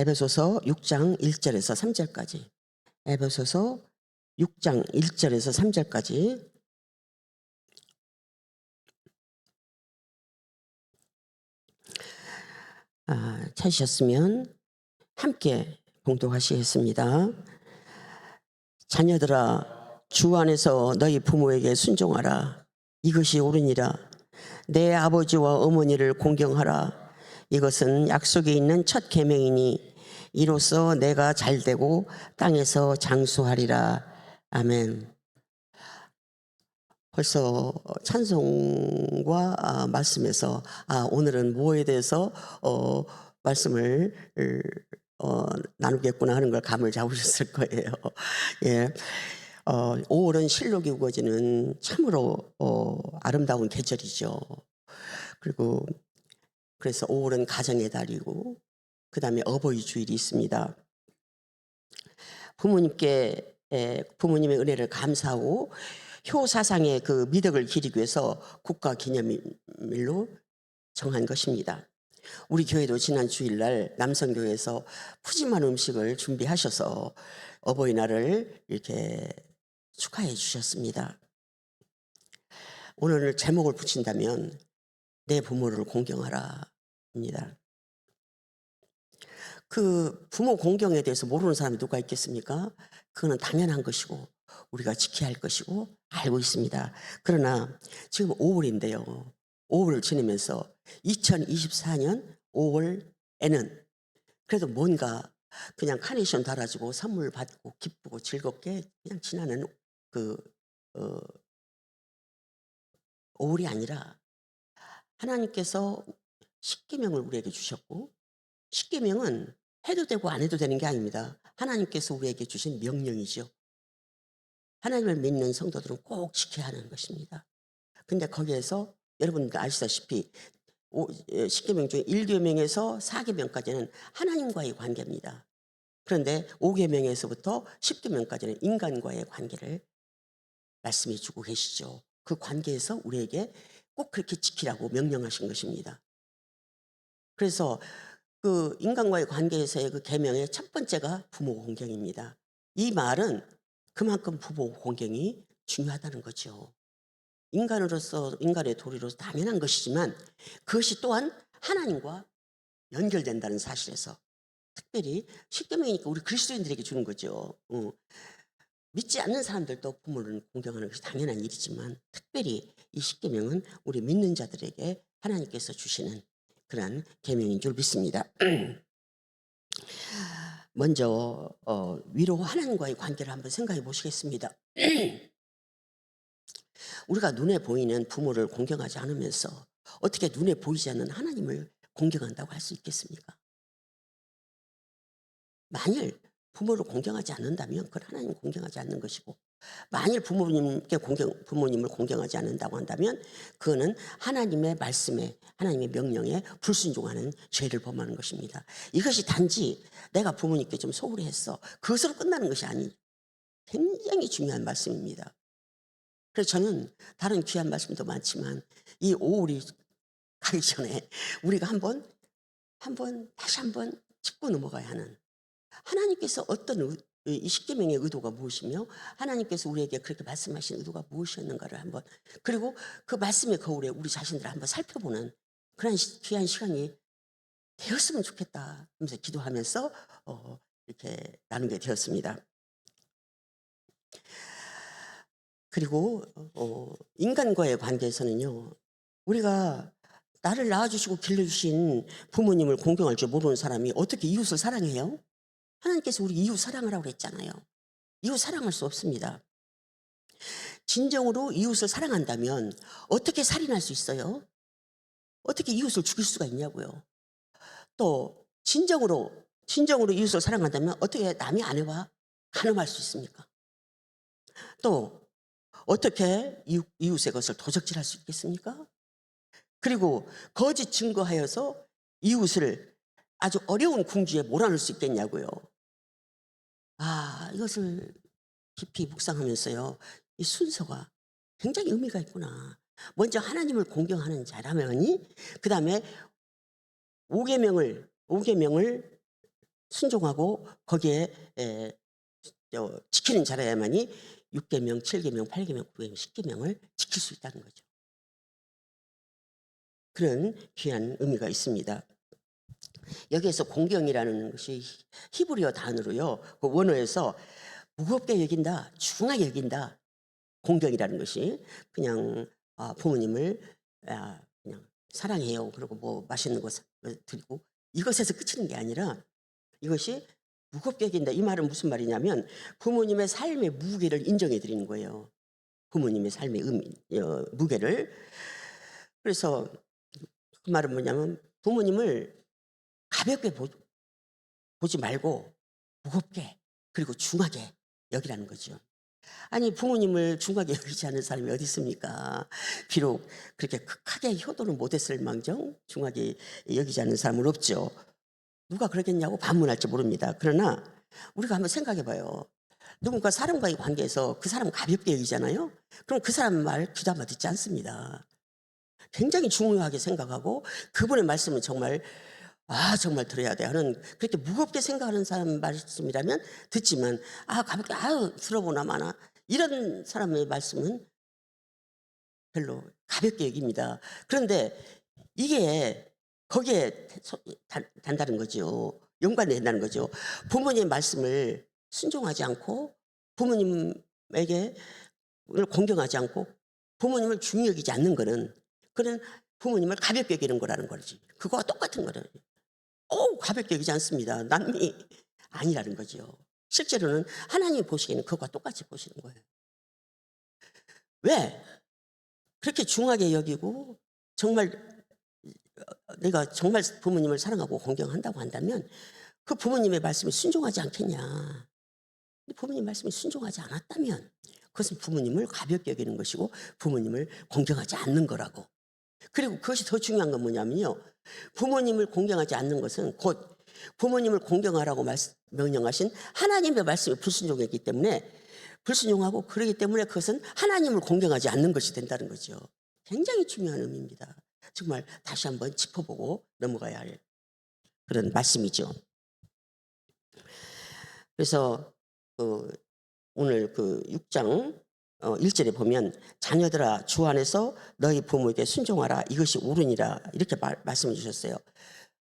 에베소서 6장 1절에서 3절까지. 에베소서 6장 1절에서 3절까지. 찾으셨으면 함께 봉독하시겠습니다. 자녀들아, 주 안에서 너희 부모에게 순종하라. 이것이 옳으니라. 내 아버지와 어머니를 공경하라. 이것은 약속이 있는 첫 계명이니 이로써 내가 잘되고 땅에서 장수하리라. 아멘. 벌써 찬송과 말씀에서 오늘은 무엇에 대해서 말씀을 나누겠구나 하는 걸 감을 잡으셨을 거예요. 예. 5월은 실록이 우거지는 참으로 아름다운 계절이죠. 그리고 그래서 5월은 가정의 달이고 그 다음에 어버이 주일이 있습니다. 부모님의 은혜를 감사하고 효사상의 그 미덕을 기리기 위해서 국가 기념일로 정한 것입니다. 우리 교회도 지난 주일날 남성교회에서 푸짐한 음식을 준비하셔서 어버이날을 이렇게 축하해 주셨습니다. 오늘 제목을 붙인다면 내 부모를 공경하라 입니다. 그 부모 공경에 대해서 모르는 사람이 누가 있겠습니까? 그거는 당연한 것이고 우리가 지켜야 할 것이고 알고 있습니다. 그러나 지금 5월인데요. 5월을 지내면서 2024년 5월에는 그래도 뭔가 그냥 카네이션 달아주고 선물 받고 기쁘고 즐겁게 그냥 지나는 그 5월이 아니라 하나님께서 십계명을 우리에게 주셨고 십계명은 해도 되고 안 해도 되는 게 아닙니다. 하나님께서 우리에게 주신 명령이죠. 하나님을 믿는 성도들은 꼭 지켜야 하는 것입니다. 근데 거기에서 여러분들 아시다시피 십계명 중에 1계명에서 4계명까지는 하나님과의 관계입니다. 그런데 5계명에서부터 10계명까지는 인간과의 관계를 말씀해 주고 계시죠. 그 관계에서 우리에게 꼭 그렇게 지키라고 명령하신 것입니다. 그래서 그 인간과의 관계에서의 그 계명의 첫 번째가 부모 공경입니다. 이 말은 그만큼 부모 공경이 중요하다는 거죠. 인간으로서 인간의 도리로서 당연한 것이지만 그것이 또한 하나님과 연결된다는 사실에서 특별히 십계명이니까 우리 그리스도인들에게 주는 거죠. 믿지 않는 사람들도 부모를 공경하는 것이 당연한 일이지만 특별히 이 십계명은 우리 믿는 자들에게 하나님께서 주시는 그러한 계명인 줄 믿습니다. 먼저 위로 하나님과의 관계를 한번 생각해 보시겠습니다. 우리가 눈에 보이는 부모를 공경하지 않으면서 어떻게 눈에 보이지 않는 하나님을 공경한다고 할 수 있겠습니까? 만일 부모를 공경하지 않는다면 그건 하나님을 공경하지 않는 것이고 만일 부모님을 공경하지 않는다고 한다면 그거는 하나님의 말씀에 하나님의 명령에 불순종하는 죄를 범하는 것입니다. 이것이 단지 내가 부모님께 좀 소홀히 했어 그것으로 끝나는 것이 아니 굉장히 중요한 말씀입니다. 그래서 저는 다른 귀한 말씀도 많지만 이 5월이 가기 전에 우리가 다시 한번 짚고 넘어가야 하는 하나님께서 어떤 이 십계명의 의도가 무엇이며 하나님께서 우리에게 그렇게 말씀하신 의도가 무엇이었는가를 한번 그리고 그 말씀의 거울에 우리 자신들을 한번 살펴보는 그런 귀한 시간이 되었으면 좋겠다 하면서 기도하면서 이렇게 나누게 되었습니다. 그리고 인간과의 관계에서는요. 우리가 나를 낳아주시고 길러주신 부모님을 공경할 줄 모르는 사람이 어떻게 이웃을 사랑해요? 하나님께서 우리 이웃 사랑하라고 그랬잖아요. 이웃 사랑할 수 없습니다. 진정으로 이웃을 사랑한다면 어떻게 살인할 수 있어요? 어떻게 이웃을 죽일 수가 있냐고요. 또 진정으로 이웃을 사랑한다면 어떻게 남의 아내와 간음할 수 있습니까? 또 어떻게 이웃의 것을 도적질할 수 있겠습니까? 그리고 거짓 증거하여서 이웃을 아주 어려운 궁지에 몰아넣을 수 있겠냐고요. 이것을 깊이 묵상하면서요. 이 순서가 굉장히 의미가 있구나. 먼저 하나님을 공경하는 자라면이 그 다음에 5계명을 순종하고 거기에 지키는 자라야만이 6계명, 7계명, 8계명, 9계명, 10계명을 지킬 수 있다는 거죠. 그런 귀한 의미가 있습니다. 여기에서 공경이라는 것이 히브리어 단어로요. 그 원어에서 무겁게 여긴다, 중하게 여긴다. 공경이라는 것이 그냥 부모님을 그냥 사랑해요. 그리고 뭐 맛있는 거 드리고 이것에서 그치는 게 아니라 이것이 무겁게 여긴다. 이 말은 무슨 말이냐면 부모님의 삶의 무게를 인정해 드리는 거예요. 부모님의 삶의 무게를. 그래서 그 말은 뭐냐면 부모님을 가볍게 보지 말고 무겁게 그리고 중하게 여기라는 거죠. 아니 부모님을 중하게 여기지 않는 사람이 어디 있습니까? 비록 그렇게 극하게 효도는 못했을 망정 중하게 여기지 않는 사람은 없죠. 누가 그러겠냐고 반문할지 모릅니다. 그러나 우리가 한번 생각해 봐요. 누군가 사람과의 관계에서 그 사람 가볍게 여기잖아요. 그럼 그 사람 말 귀담아 듣지 않습니다. 굉장히 중요하게 생각하고 그분의 말씀은 정말 정말 들어야 돼 하는 그렇게 무겁게 생각하는 사람 말씀이라면 듣지만 가볍게 들어보나 마나 이런 사람의 말씀은 별로 가볍게 여깁니다. 그런데 이게 거기에 단다는 거죠. 연관된다는 거죠. 부모님의 말씀을 순종하지 않고 부모님에게 공경하지 않고 부모님을 중히 여기지 않는 거는 그는 부모님을 가볍게 여기는 거라는 거지. 그거와 똑같은 거는 가볍게 여기지 않습니다. 남이 아니라는 거죠. 실제로는 하나님이 보시기에는 그것과 똑같이 보시는 거예요. 왜? 그렇게 중하게 여기고 정말 내가 정말 부모님을 사랑하고 공경한다고 한다면 그 부모님의 말씀에 순종하지 않겠냐. 부모님 말씀에 순종하지 않았다면 그것은 부모님을 가볍게 여기는 것이고 부모님을 공경하지 않는 거라고. 그리고 그것이 더 중요한 건 뭐냐면요. 부모님을 공경하지 않는 것은 곧 부모님을 공경하라고 명령하신 하나님의 말씀에 불순종했기 때문에 불순종하고 그러기 때문에 그것은 하나님을 공경하지 않는 것이 된다는 거죠. 굉장히 중요한 의미입니다. 정말 다시 한번 짚어보고 넘어가야 할 그런 말씀이죠. 그래서 오늘 그 6장 1절에 보면 자녀들아 주 안에서 너희 부모에게 순종하라 이것이 옳으니라 이렇게 말씀해 주셨어요.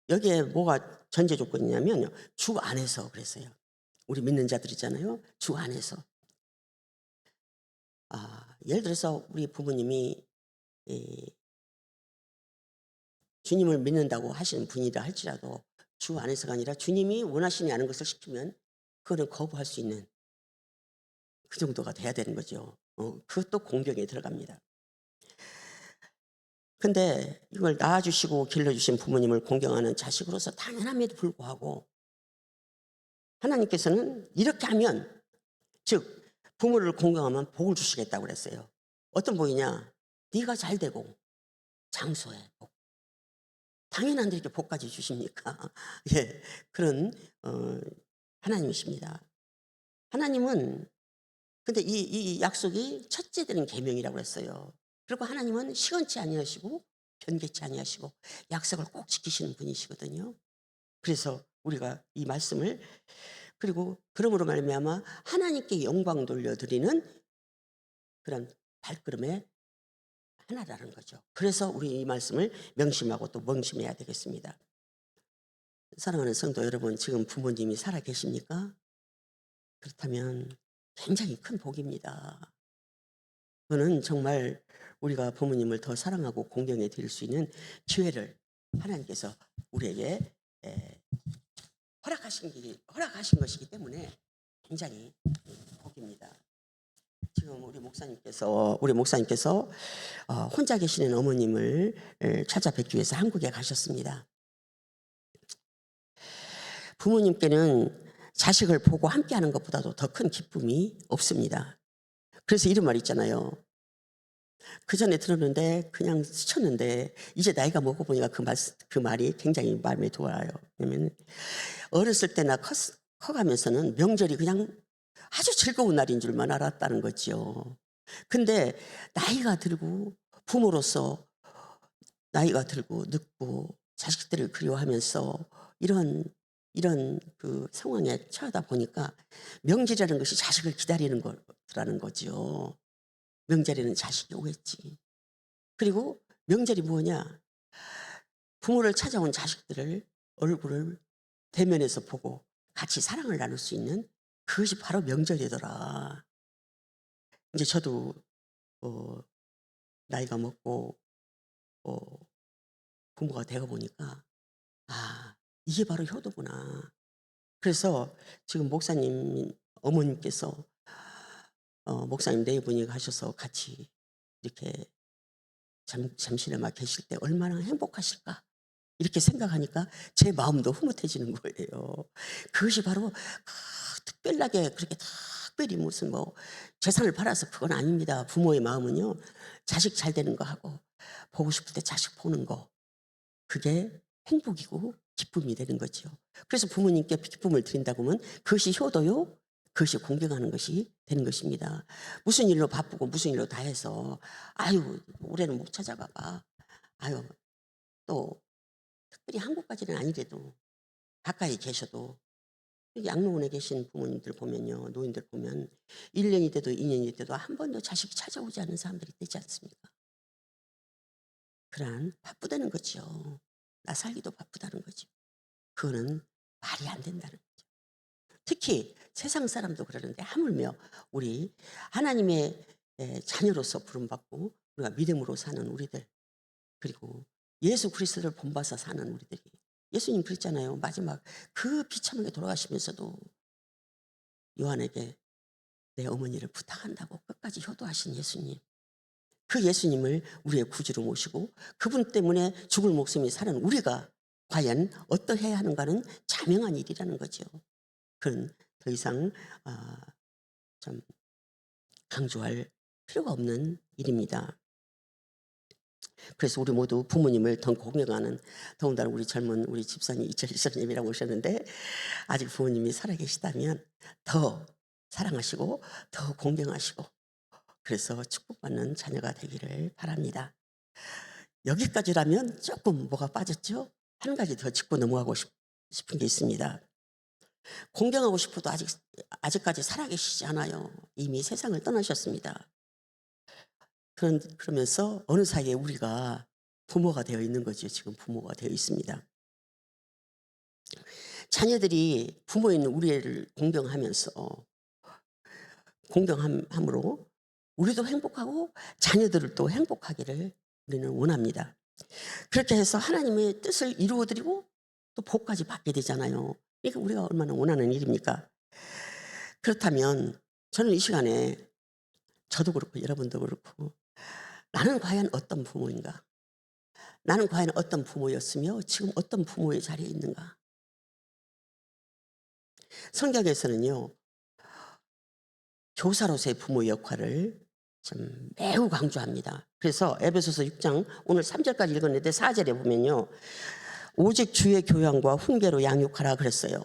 여기에 뭐가 전제 조건이냐면 주 안에서 그랬어요. 우리 믿는 자들이잖아요. 주 안에서. 예를 들어서 우리 부모님이 주님을 믿는다고 하시는 분이라 할지라도 주 안에서가 아니라 주님이 원하시지 않은 것을 시키면 그거는 거부할 수 있는 그 정도가 돼야 되는 거죠. 그것도 공경에 들어갑니다. 근데 이걸 낳아주시고 길러주신 부모님을 공경하는 자식으로서 당연함에도 불구하고 하나님께서는 이렇게 하면 즉 부모를 공경하면 복을 주시겠다고 그랬어요. 어떤 복이냐? 네가 잘 되고 장소에 복. 당연한데 이렇게 복까지 주십니까? 예, 그런 하나님이십니다. 하나님은 근데 이 약속이 첫째 되는 계명이라고 했어요. 그리고 하나님은 시건치 아니하시고 변개치 아니하시고 약속을 꼭 지키시는 분이시거든요. 그래서 우리가 이 말씀을 그리고 그러므로 말미암아 하나님께 영광 돌려드리는 그런 발걸음의 하나라는 거죠. 그래서 우리 이 말씀을 명심하고 또 명심해야 되겠습니다. 사랑하는 성도 여러분, 지금 부모님이 살아 계십니까? 그렇다면 굉장히 큰 복입니다. 그거는 정말 우리가 부모님을 더 사랑하고 공경해 드릴 수 있는 기회를 하나님께서 우리에게 허락하신 것이기 때문에 굉장히 복입니다. 지금 우리 목사님께서 혼자 계시는 어머님을 찾아뵙기 위해서 한국에 가셨습니다. 부모님께는 자식을 보고 함께하는 것보다도 더 큰 기쁨이 없습니다. 그래서 이런 말 있잖아요. 그 전에 들었는데 그냥 스쳤는데 이제 나이가 먹고 보니까 그 말이 굉장히 마음에 들어와요. 왜냐면 어렸을 때나 커가면서는 명절이 그냥 아주 즐거운 날인 줄만 알았다는 거죠. 근데 나이가 들고 부모로서 나이가 들고 늙고 자식들을 그리워하면서 이런 이런 그 상황에 처하다 보니까 명절이라는 것이 자식을 기다리는 거라는 거죠. 명절에는 자식이 오겠지. 그리고 명절이 뭐냐? 부모를 찾아온 자식들을 얼굴을 대면해서 보고 같이 사랑을 나눌 수 있는 그것이 바로 명절이더라. 이제 저도 어 나이가 먹고 어 부모가 되어 보니까 '아 이게 바로 효도구나.' 그래서 지금 목사님 어머님께서 목사님 네 분이 가셔서 같이 이렇게 잠시나마 계실 때 '얼마나 행복하실까.' 이렇게 생각하니까 제 마음도 흐뭇해지는 거예요. 그것이 바로 특별하게 그렇게 특별히 무슨 뭐 재산을 팔아서 그건 아닙니다. 부모의 마음은요. 자식 잘 되는 거 하고 보고 싶을 때 자식 보는 거 그게 행복이고 기쁨이 되는 거죠. 그래서 부모님께 기쁨을 드린다고 하면 그것이 효도요. 그것이 공경하는 것이 되는 것입니다. 무슨 일로 바쁘고 무슨 일로 다 해서 "아유 올해는 못 찾아가 봐." 아유 또 특별히 한국까지는 아니래도 가까이 계셔도 여기 양로원에 계신 부모님들 보면요. 노인들 보면 1 년이 돼도 2 년이 돼도 한 번도 자식이 찾아오지 않는 사람들이 있지 않습니까? 그러한 바쁘다는 거죠. 나 살기도 바쁘다는 거죠. 그거는 말이 안 된다는 거죠. 특히 세상 사람도 그러는데 하물며 우리 하나님의 자녀로서 부름받고 우리가 믿음으로 사는 우리들 그리고 예수 그리스도를 본받아 사는 우리들이 예수님 그랬잖아요. 마지막 그 비참하게 돌아가시면서도 요한에게 내 어머니를 부탁한다고 끝까지 효도하신 예수님. 그 예수님을 우리의 구주로 모시고 그분 때문에 죽을 목숨이 사는 우리가 과연 어떠해야 하는가는 자명한 일이라는 거죠. 그건 더 이상 아 좀 강조할 필요가 없는 일입니다. 그래서 우리 모두 부모님을 더 공경하는 더군다나 우리 젊은 우리 집사님 이철희 집사님이라고 오셨는데 아직 부모님이 살아계시다면 더 사랑하시고 더 공경하시고 그래서 축복받는 자녀가 되기를 바랍니다. 여기까지라면 조금 뭐가 빠졌죠? 한 가지 더 짚고 넘어가고 싶은 게 있습니다. 공경하고 싶어도 아직까지 살아계시지 않아요. 이미 세상을 떠나셨습니다. 그러면서 어느 사이에 우리가 부모가 되어 있는 거죠. 지금 부모가 되어 있습니다. 자녀들이 부모인 우리를 공경하면서 공경함으로 우리도 행복하고 자녀들을 또 행복하기를 우리는 원합니다. 그렇게 해서 하나님의 뜻을 이루어 드리고 또 복까지 받게 되잖아요. 이게 우리가 얼마나 원하는 일입니까? 그렇다면 저는 이 시간에 저도 그렇고 여러분도 그렇고 '나는 과연 어떤 부모인가? 나는 과연 어떤 부모였으며 지금 어떤 부모의 자리에 있는가?' 성경에서는요. 교사로서의 부모의 역할을 좀 매우 강조합니다. 그래서 에베소서 6장 오늘 3 절까지 읽었는데 4 절에 보면요. "오직 주의 교양과 훈계로 양육하라." 그랬어요.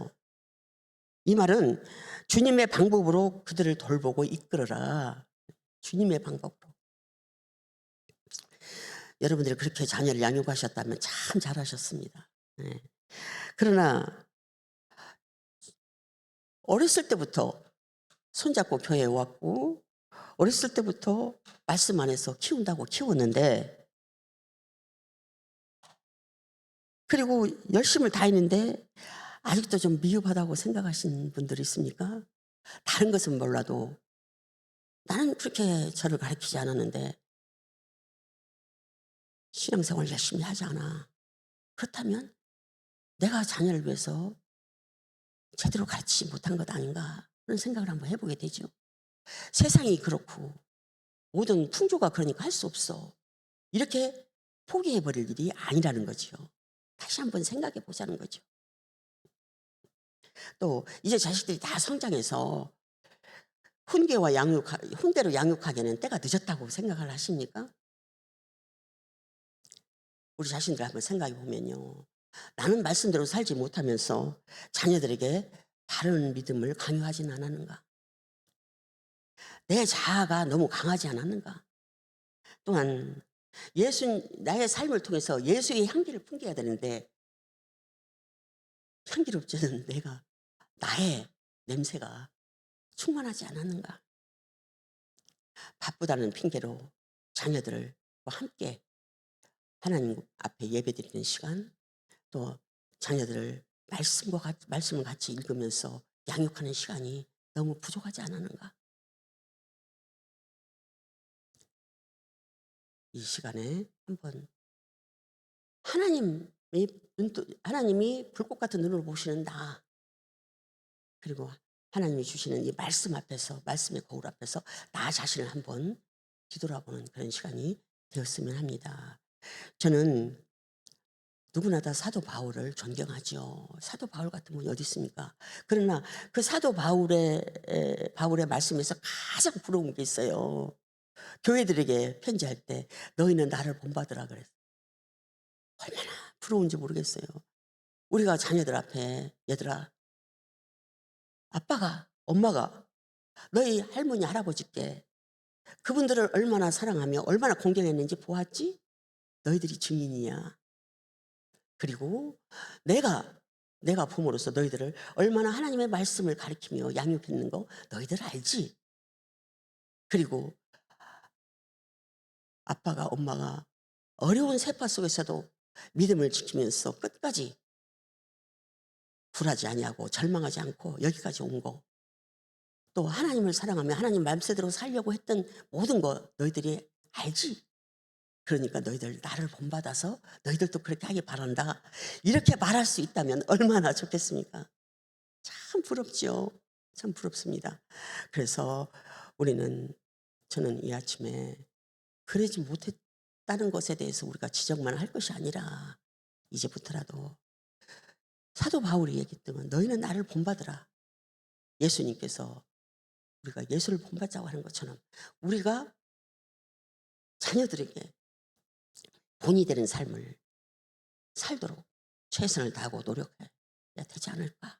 이 말은 주님의 방법으로 그들을 돌보고 이끌어라. 주님의 방법으로. 여러분들이 그렇게 자녀를 양육하셨다면 참 잘하셨습니다. 예. 그러나 어렸을 때부터 손잡고 교회에 왔고 어렸을 때부터 말씀 안에서 키운다고 키웠는데 그리고 열심을 다했는데 아직도 좀 미흡하다고 생각하시는 분들이 있습니까? 다른 것은 몰라도 '나는 그렇게 저를 가르치지 않았는데 신앙생활 열심히 하지 않아.' 그렇다면 '내가 자녀를 위해서 제대로 가르치지 못한 것 아닌가.' 그런 생각을 한번 해 보게 되죠. 세상이 그렇고 모든 풍조가 그러니까 할 수 없어. 이렇게 포기해 버릴 일이 아니라는 거죠. 다시 한번 생각해 보자는 거죠. 또 이제 자식들이 다 성장해서 훈계로 양육하기에는 때가 늦었다고 생각을 하십니까? 우리 자신들 한번 생각해 보면요. 나는 말씀대로 살지 못하면서 자녀들에게 바른 믿음을 강요하진 않았는가? 내 자아가 너무 강하지 않았는가? 또한 나의 삶을 통해서 예수의 향기를 풍겨야 되는데 향기롭지는 내가 나의 냄새가 충만하지 않았는가. 바쁘다는 핑계로 자녀들과 함께 하나님 앞에 예배드리는 시간, 또 자녀들을 말씀을 같이 읽으면서 양육하는 시간이 너무 부족하지 않았는가. 이 시간에 한번 하나님이 불꽃 같은 눈으로 보시는 나, 그리고 하나님이 주시는 이 말씀 앞에서, 말씀의 거울 앞에서 나 자신을 한번 뒤돌아보는 그런 시간이 되었으면 합니다. 저는 누구나 다 사도 바울을 존경하죠. 사도 바울 같은 분이 어디 있습니까? 그러나 그 사도 바울의 말씀에서 가장 부러운 게 있어요. 교회들에게 편지할 때 너희는 나를 본받으라 그랬어요. 얼마나 부러운지 모르겠어요. 우리가 자녀들 앞에 얘들아, 아빠가 엄마가 너희 할머니 할아버지께 그분들을 얼마나 사랑하며 얼마나 공경했는지 보았지? 너희들이 증인이야. 그리고 내가 부모로서 너희들을 얼마나 하나님의 말씀을 가르치며 양육했는 거 너희들 알지? 그리고 아빠가 엄마가 어려운 세파 속에서도 믿음을 지키면서 끝까지 굴하지 아니하고 절망하지 않고 여기까지 온 거, 또 하나님을 사랑하며 하나님 말씀대로 살려고 했던 모든 거 너희들이 알지? 그러니까 너희들 나를 본받아서 너희들도 그렇게 하기 바란다. 이렇게 말할 수 있다면 얼마나 좋겠습니까? 참 부럽죠. 참 부럽습니다. 그래서 저는 이 아침에 그러지 못했다는 것에 대해서 우리가 지적만 할 것이 아니라 이제부터라도 사도 바울이 얘기했던 너희는 나를 본받으라. 예수님께서 우리가 예수를 본받자고 하는 것처럼 우리가 자녀들에게 본이 되는 삶을 살도록 최선을 다하고 노력해야 되지 않을까.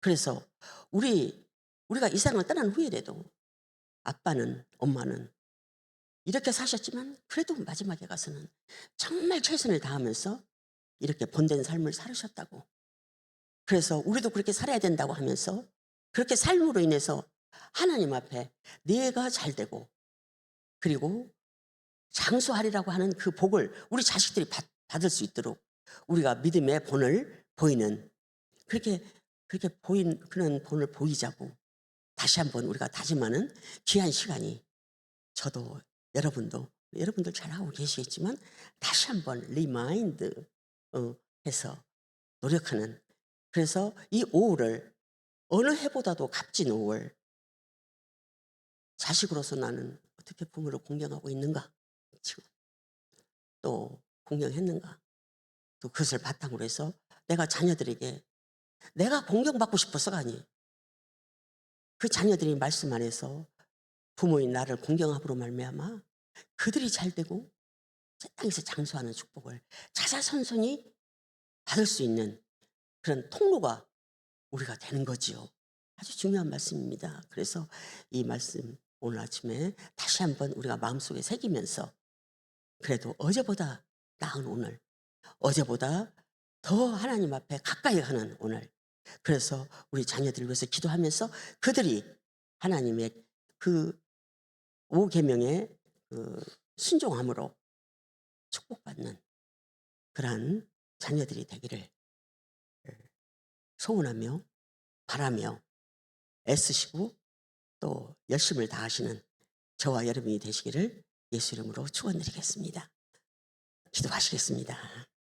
그래서 우리가 이 세상을 떠난 후에라도 아빠는 엄마는 이렇게 사셨지만 그래도 마지막에 가서는 정말 최선을 다하면서 이렇게 본된 삶을 살으셨다고. 그래서 우리도 그렇게 살아야 된다고 하면서 그렇게 삶으로 인해서 하나님 앞에 내가 잘 되고 그리고 장수하리라고 하는 그 복을 우리 자식들이 받을 수 있도록 우리가 믿음의 본을 보이는 그렇게 보인 그런 본을 보이자고 다시 한번 우리가 다짐하는 귀한 시간이, 저도 여러분들 잘하고 계시겠지만 다시 한번 리마인드 해서 노력하는, 그래서 이 5월을 어느 해보다도 값진 5월, 자식으로서 나는 어떻게 부모를 공경하고 있는가, 지금 또 공경했는가, 또 그것을 바탕으로 해서 내가 자녀들에게 내가 공경받고 싶어서가 아니에요. 그 자녀들이 말씀 안에서 부모인 나를 공경함으로 말미암아 그들이 잘 되고 땅에서 장수하는 축복을 자자손손이 받을 수 있는 그런 통로가 우리가 되는 거지요. 아주 중요한 말씀입니다. 그래서 이 말씀 오늘 아침에 다시 한번 우리가 마음속에 새기면서 그래도 어제보다 나은 오늘, 어제보다 더 하나님 앞에 가까이 가는 오늘, 그래서 우리 자녀들을 위해서 기도하면서 그들이 하나님의 그 5계명의 그 순종함으로 축복받는 그러한 자녀들이 되기를 소원하며 바라며 애쓰시고 또 열심을 다하시는 저와 여러분이 되시기를 예수 이름으로 축원드리겠습니다. 기도하시겠습니다.